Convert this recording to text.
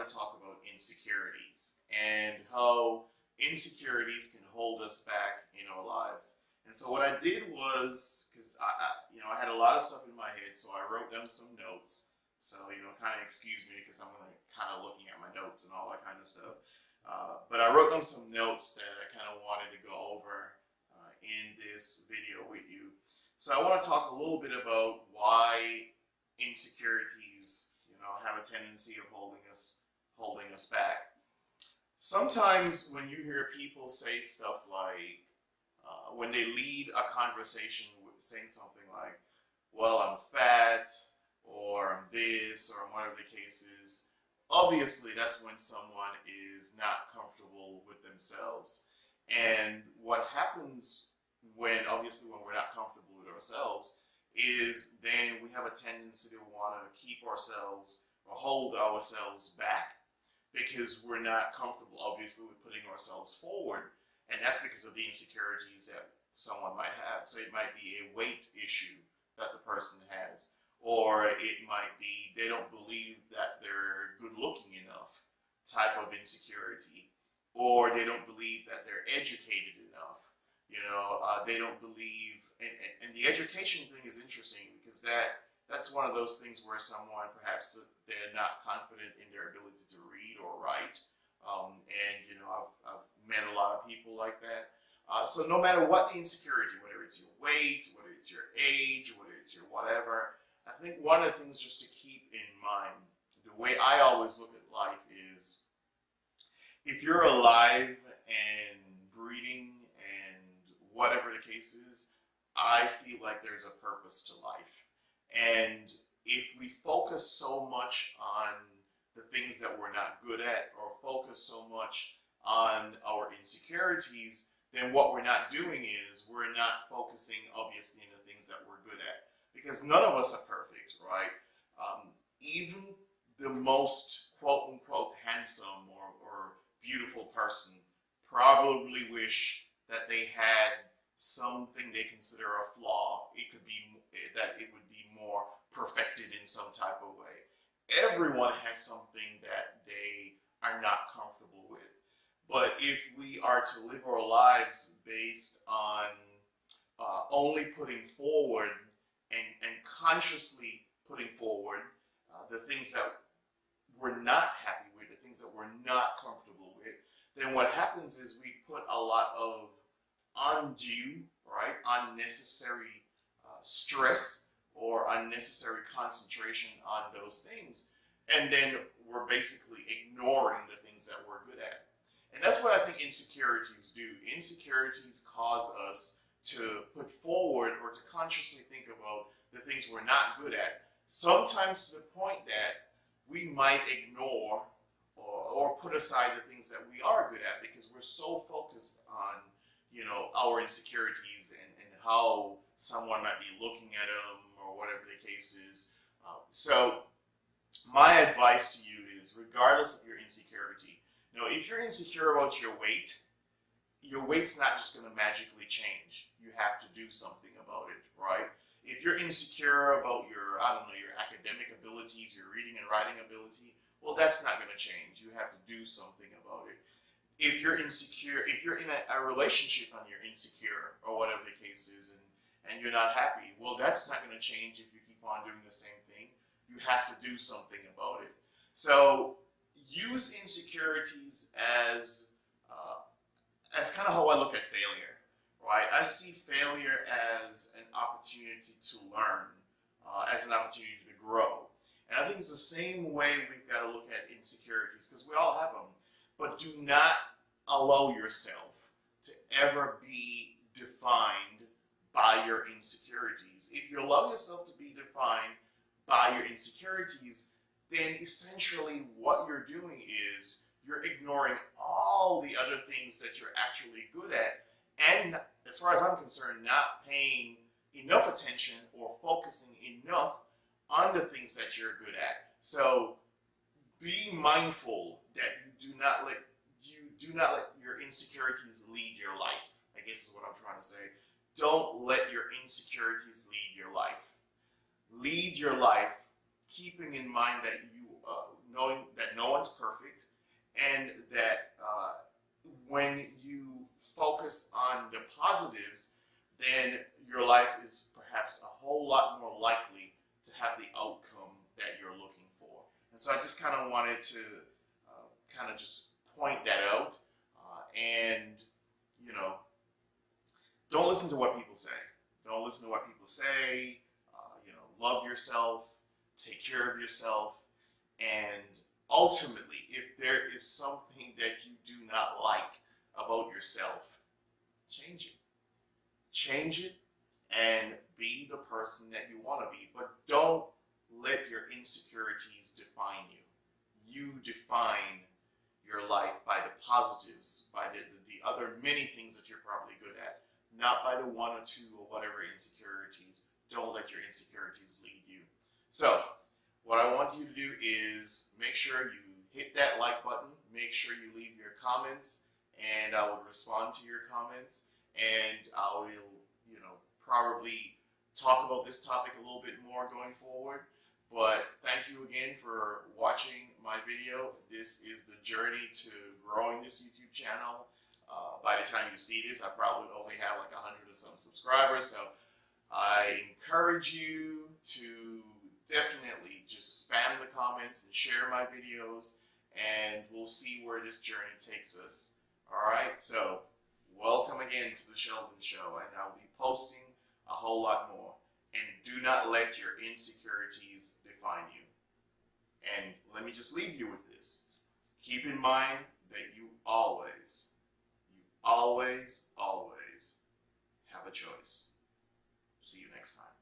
to talk about insecurities and how insecurities can hold us back in our lives. And so what I did was, because I had a lot of stuff in my head, so I wrote down some notes. So, kind of excuse me because I'm like kind of looking at my notes and all that kind of stuff. But I wrote down some notes that I kind of wanted to go over in this video with you. So I want to talk a little bit about why insecurities, have a tendency of holding us back. Sometimes when you hear people say stuff like, when they lead a conversation with saying something like, well, I'm fat, or I'm this, or whatever the case is, obviously that's when someone is not comfortable with themselves. And what happens when we're not comfortable with ourselves is then we have a tendency to want to keep ourselves or hold ourselves back because we're not comfortable, obviously, with putting ourselves forward. And that's because of the insecurities that someone might have. So it might be a weight issue that the person has, or it might be they don't believe that they're good looking enough type of insecurity, or they don't believe that they're educated enough. They don't believe, and the education thing is interesting because that's one of those things where someone perhaps they're not confident in their ability to read or write. I've met a lot of people like that. So no matter what the insecurity, whether it's your weight, whether it's your age, whether it's your whatever, I think one of the things just to keep in mind, the way I always look at life is, if you're alive and breathing and whatever the case is, I feel like there's a purpose to life. And if we focus so much on the things that we're not good at, or focus so much on our insecurities, then what we're not doing is we're not focusing, obviously, on the things that we're good at. Because none of us are perfect, right? Even the most quote-unquote handsome or beautiful person probably wish that they had something they consider a flaw. It could be that it would be more perfected in some type of way. Everyone has something that they are not comfortable with. But if we are to live our lives based on only putting forward and consciously putting forward the things that we're not happy with, the things that we're not comfortable with, then what happens is we put a lot of undue, right, unnecessary stress or unnecessary concentration on those things, and then we're basically ignoring the things that we're good at. And that's what I think insecurities do. Insecurities cause us to put forward or to consciously think about the things we're not good at, sometimes to the point that we might ignore or put aside the things that we are good at because we're so focused on, our insecurities and how someone might be looking at them or whatever the case is. So my advice to you is, regardless of your insecurity, if you're insecure about your weight's not just going to magically change. You have to do something about it, right? If you're insecure about your academic abilities, your reading and writing ability, well, that's not going to change. You have to do something about it. If you're insecure, if you're in a relationship and you're insecure or whatever the case is, and you're not happy, well, that's not going to change if you keep on doing the same thing. You have to do something about it. So use insecurities as kind of how I look at failure, right? I see failure as an opportunity to learn, as an opportunity to grow. And I think it's the same way we've got to look at insecurities, because we all have them. But do not allow yourself to ever be defined by your insecurities. If you allow yourself to be defined by your insecurities, then essentially what you're doing is you're ignoring all the other things that you're actually good at, and as far as I'm concerned, not paying enough attention or focusing enough on the things that you're good at. So be mindful that you do not let your insecurities lead your life, I guess is what I'm trying to say. Don't let your insecurities lead your life. Lead your life keeping in mind that you knowing that no one's perfect, and that when you focus on the positives, then your life is perhaps a whole lot more likely to have the outcome that you're looking for. And so I just kind of wanted to kind of just point that out. And, you know, don't listen to what people say. Don't listen to what people say. You know, love yourself, take care of yourself, and ultimately, if there is something that you do not like about yourself, change it. Change it and be the person that you want to be. But don't let your insecurities define you. You define your life by the positives, by the other many things that you're probably good at, not by the one or two or whatever insecurities. Don't let your insecurities lead you. So, what I want you to do is make sure you hit that like button, make sure you leave your comments, and I will respond to your comments, and I will, you know, probably talk about this topic a little bit more going forward. But thank you again for watching my video. This is the journey to growing this YouTube channel. By the time you see this, I probably only have like 100 and some subscribers. So I encourage you to definitely just spam the comments and share my videos, and we'll see where this journey takes us. All right, so welcome again to the Sheldon Show, and I'll be posting a whole lot more. And do not let your insecurities define you. And let me just leave you with this. Keep in mind that you always have a choice. See you next time.